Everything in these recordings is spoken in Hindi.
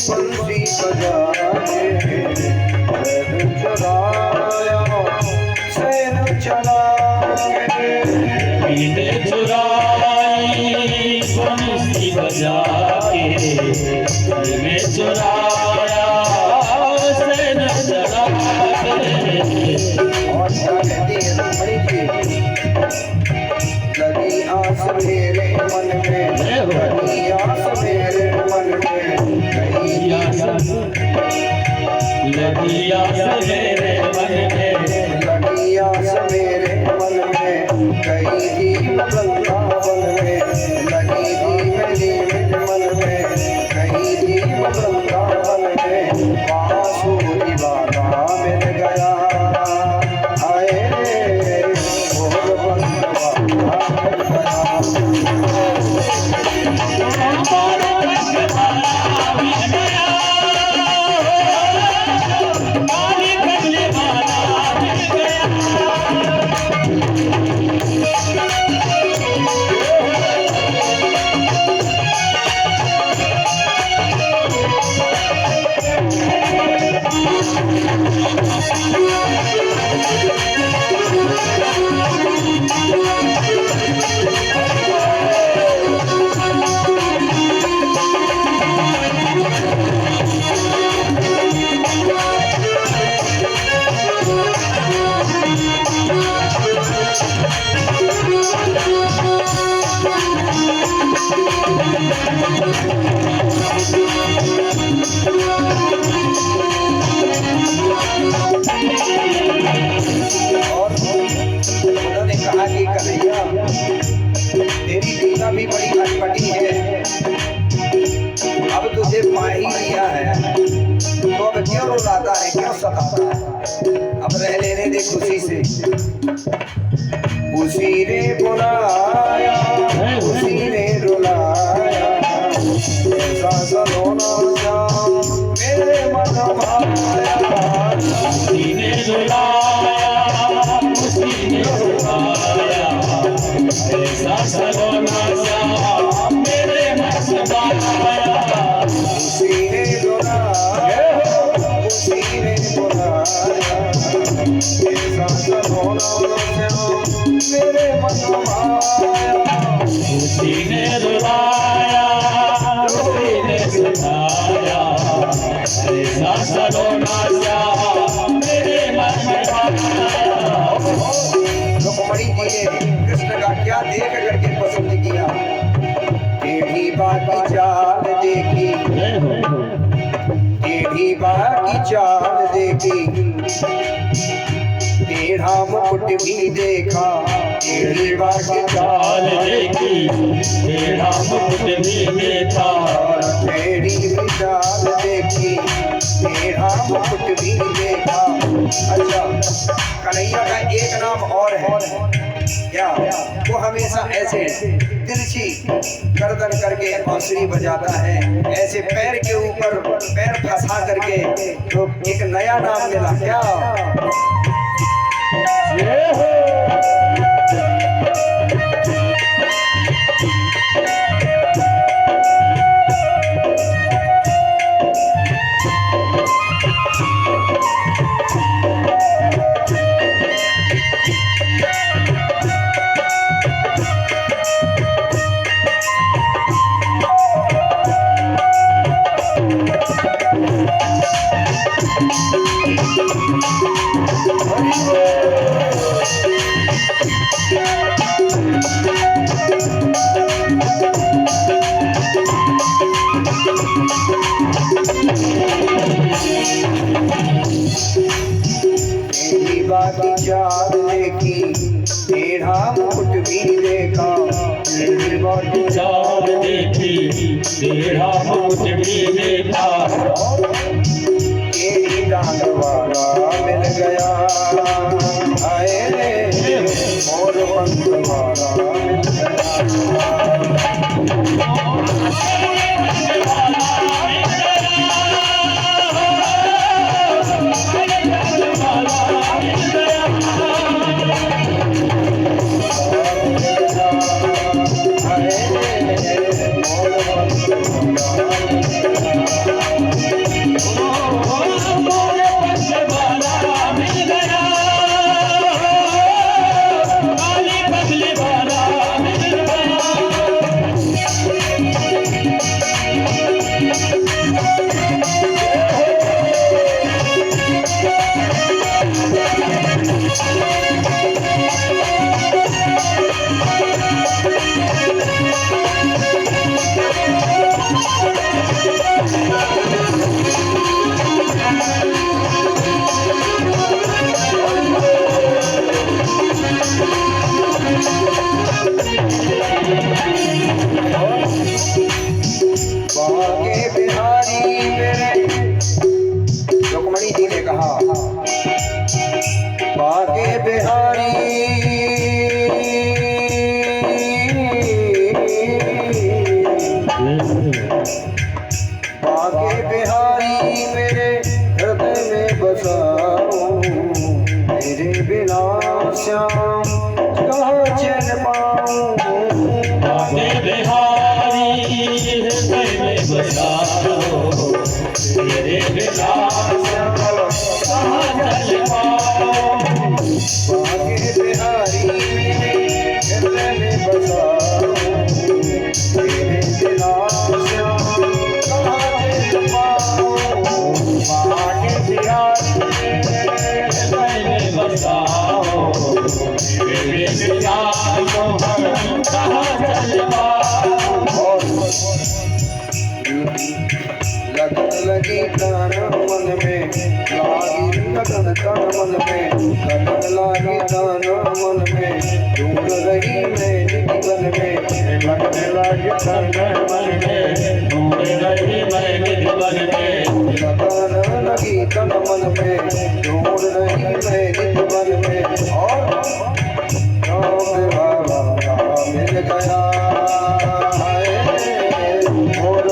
बंसी बजाए सैन चुराया सैन चला पीने चुराई बंसी बजा के में चुराया सैन चला और कहती है बड़ी थी लगी आस मेरे मन में लगी आस मेरे मन में लगी आस मेरे मन में लगी आस मेरे मन में कहीं थी वृंदावन में लगी थी मेरी मन में कहीं थी वृंदावन में बांसुरी वाला मिल गया आए मोर बंधवा मिल तेरी लीला भी बड़ी अटपटी है। अब तुझे पा ही लिया है तो अब क्यों रुलाता है, क्यों सताता है? अब रह लेने दे खुशी से। उसी ने बुलाया उसी ने रुलाया ऐसा सलोना जाम मेरे मन भाया। उसी ने रुलाया उसी ने रुलाया ऐसा सलोना जाम मेरे मन भाया। उसी ने रुलाया उसी ने बुलाया ऐसा सलोना जाम मेरे मन भाया। उसी ने रुलाया उसी ने सुनाया ऐसा सलोना जाम मेरे मन भाया। रुक्मणी जी ने कृष्ण का क्या देख करके पसंद किया। टेढ़ी बाकी चाल देखी टेढ़ी बाकी चाल देखी टेढ़ा मुकुट भी देखा टेढ़ी बाकी चाल देखी टेढ़ा मुकुट भी देखा टेढ़ी भी चाल देखी टेढ़ा मुकुट भी देखा। अच्छा, कन्हैया का एक नाम और है क्या? वो हमेशा ऐसे तिरछी गर्दन करके बांसुरी बजाता है, ऐसे पैर के ऊपर पैर फंसा करके तो एक नया नाम मिला क्या? बाकी चाल देखी टेढ़ा मुकुट भी देखा बाकी चाल देखी टेढ़ा मुकुट भी देखा टेढ़ी डांड वाला मिल गया आए रे मोर पंख वाला मिल गया। पाऊं बाके बिहारी हृदय में बसाओ तेरे बिना कहाँ चल पाऊं बाके बिहारी हृदय में बसाऊं तेरे बिना कहाँ चल पाऊं बाके बिहारी हृदय में बसाओ तेरे बिना कहाँ चल पाऊं लगन लगी तन मन में लागी लगन तन मन में लगन लागी तन मन में ढूंढ रही मैं जीवन में लगने लगे तन मन में ढूंढ रही मैं जीवन में लगन लगी तन मन में ढूंढ रही मैं जीवन में और मिल गया और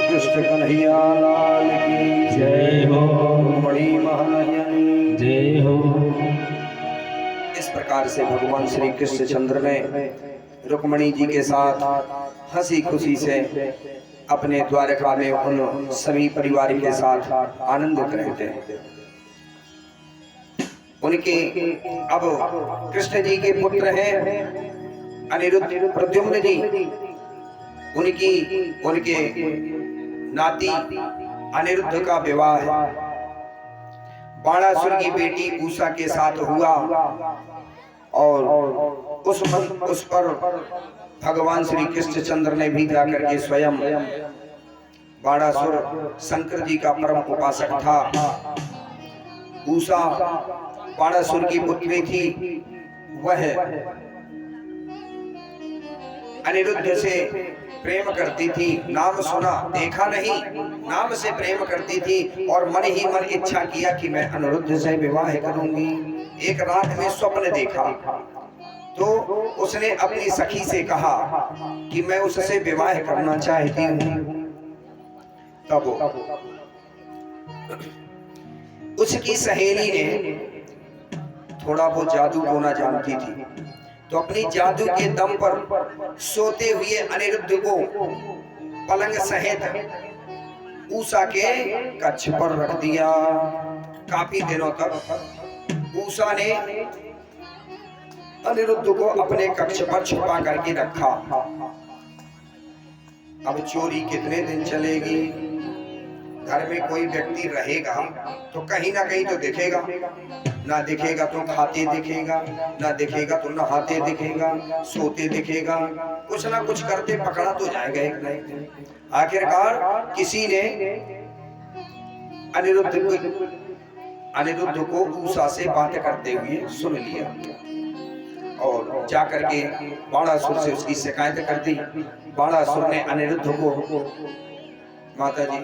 कृष्ण कन्हैया लाल की जय हो बड़ी महानयनी जय हो। इस प्रकार से भगवान श्री कृष्णचंद्र ने रुक्मणी जी के साथ हंसी खुशी से अपने द्वारका में उन सभी परिवार के साथ आनंदित रहते हैं। उनके अब कृष्ण जी के पुत्र हैं अनिरुद्ध प्रद्युम्न जी, उनके नाती अनिरुद्ध का विवाह बाणासुर की बेटी उषा के साथ हुआ और उस पर भगवान श्री कृष्णचंद्र ने भी जाकर के स्वयं बाणासुर शंकर जी का परम उपासक था। उषा बाणासुर की पुत्री थी, वह अनिरुद्ध से प्रेम करती थी। नाम सुना देखा नहीं, नाम से प्रेम करती थी और मन ही मन इच्छा किया कि मैं अनिरुद्ध से विवाह करूंगी। एक रात में स्वप्न देखा तो उसने अपनी सखी से कहा कि मैं उससे विवाह करना चाहती हूँ। तब उसकी सहेली ने, थोड़ा बहुत जादू टोना जानती थी, तो अपनी जादू के दम पर सोते हुए अनिरुद्ध को पलंग सहित उषा के कक्ष पर रख दिया। काफी दिनों तक उषा ने अनिरुद्ध को अपने कक्ष पर छुपा करके रखा। अब चोरी कितने दिन चलेगी? घर में कोई व्यक्ति रहेगा तो कहीं ना कहीं तो दिखेगा, ना दिखेगा तो खाते दिखेगा, ना दिखेगा तो नहाते दिखेगा, सोते दिखेगा, कुछ ना कुछ करते पकड़ा तो जाएगा एक ना एक। आखिरकार किसी ने अनिरुद्ध को उषा से बात करते हुए सुन लिया और जाकर के बाणासुर से उसकी शिकायत कर दी। बाणासुर ने अनिरुद्ध को, माता जी,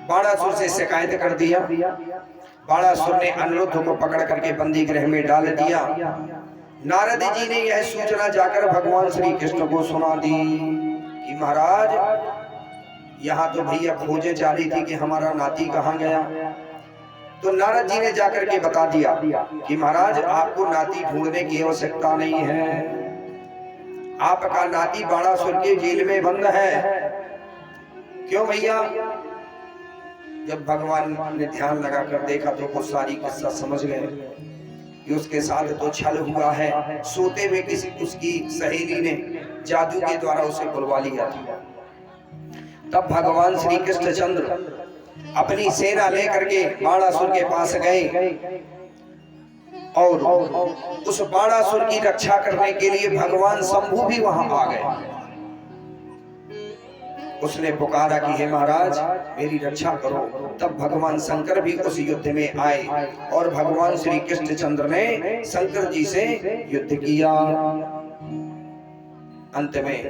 बाणासुर से शिकायत कर दिया। बाणासुर ने अनिरुद्ध को पकड़ करके बंदी गृह में डाल दिया। नारद जी ने यह सूचना जाकर भगवान श्री कृष्ण को सुना दी कि महाराज यहाँ तो भैया खोजें जारी थी कि हमारा नाती कहाँ गया। तो नारद जी ने जाकर के बता दिया कि महाराज आपको नाती ढूंढने की आवश्यकता नहीं है, आपका नाती बाणासुर के जेल में बंद है। क्यों भैया? जब भगवान ने ध्यान लगाकर देखा तो वो सारी किस्सा समझ गए कि उसके साथ तो छल हुआ है। सोते में किसी उसकी सहेली ने जादू के द्वारा उसे बुलवा लिया था। तब भगवान श्री कृष्णचंद्र अपनी सेना लेकर के बाणासुर के पास गए और उस बाणासुर की रक्षा करने के लिए भगवान शंभु भी वहां आ गए। उसने पुकारा कि हे महाराज मेरी रक्षा करो। तब भगवान शंकर भी उस युद्ध में आए और भगवान श्री कृष्णचंद्र ने शंकर जी से युद्ध किया। अंत में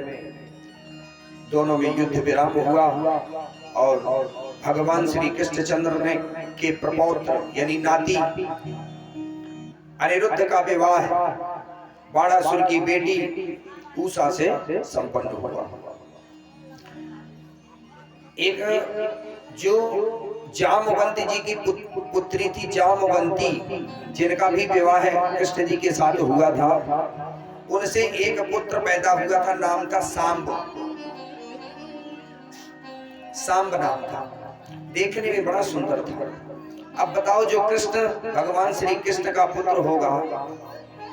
दोनों में युद्ध विराम हुआ और भगवान श्री कृष्णचंद्र ने के प्रपौत्र यानी नाती अनिरुद्ध का विवाह बाणासुर की बेटी उषा से संपन्न हुआ। एक जो जामवंती जी की पुत्री थी जामवंती, जिनका भी विवाह कृष्ण जी के साथ हुआ था, उनसे एक पुत्र पैदा हुआ था, नाम था सांब। सांब नाम था, देखने में बड़ा सुंदर था। अब बताओ जो कृष्ण भगवान श्री कृष्ण का पुत्र होगा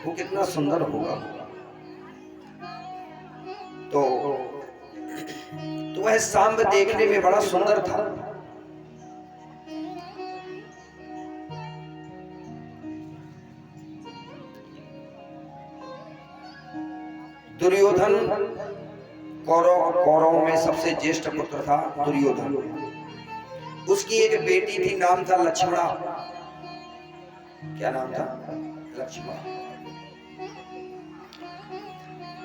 वो कितना सुंदर होगा। तो वह सांब देखने में बड़ा सुंदर था। दुर्योधन कौरव में सबसे ज्येष्ठ पुत्र था दुर्योधन। उसकी एक बेटी थी, नाम था लक्ष्मणा। क्या नाम था? लक्ष्मणा।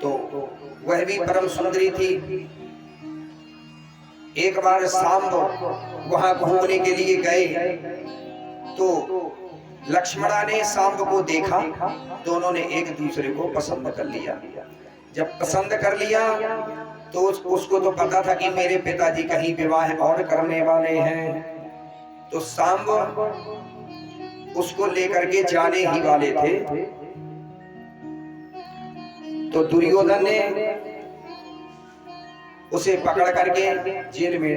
तो वह भी परम सुंदरी थी। एक बार सांब वहां घूमने के लिए गए तो लक्ष्मणा ने सांब को देखा, दोनों ने एक दूसरे को पसंद कर लिया। जब पसंद कर लिया तो उसको तो पता था कि मेरे पिताजी कहीं विवाह और करने वाले हैं, तो सांब उसको लेकर के जाने ही वाले थे। तो दुर्योधन ने उसे पकड़ करके जेल में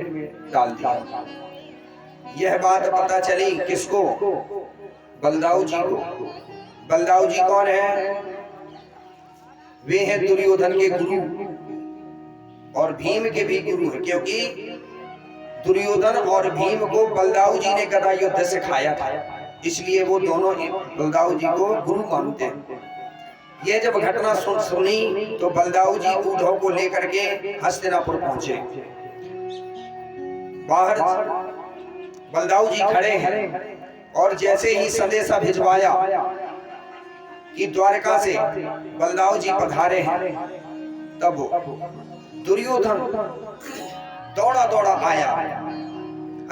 डाल दिया। यह बात पता चली किसको? बलदाऊ जी को। बलदाऊ जी कौन है? वे हैं दुर्योधन के गुरु और भीम के भी गुरु है, क्योंकि दुर्योधन और भीम को बलदाऊ जी ने गदा युद्ध सिखाया था, इसलिए वो दोनों बलदाऊ जी को गुरु मानते हैं। यह जब घटना सुनी तो बलदाऊ जी उद्धव को लेकर के हस्तिनापुर पहुंचे। बाहर बलदाऊ जी खड़े हैं और जैसे ही संदेशा भिजवाया कि द्वारका से बलदाऊ जी पधारे हैं, तब दुर्योधन दौड़ा दौड़ा आया।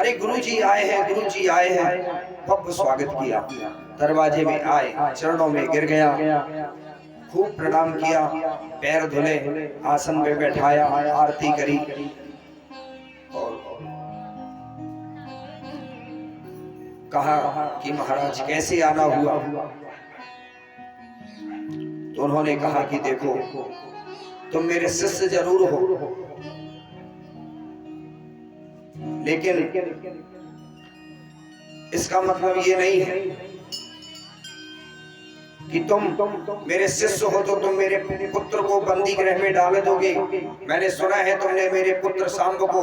अरे गुरुजी आए हैं, गुरुजी आए हैं। भव्य स्वागत किया। दरवाजे में आए, चरणों में गिर गया, खूब प्रणाम किया, पैर धुले, आसन में बैठाया, आरती करी और कहा कि महाराज कैसे आना हुआ? तो उन्होंने कहा कि देखो तुम मेरे शिष्य जरूर हो, लेकिन इसका मतलब ये नहीं है कि तुम मेरे शिष्य हो तो तुम मेरे पुत्र को बंदी गृह में डाल दोगे। मैंने सुना है तुमने मेरे पुत्र सांब को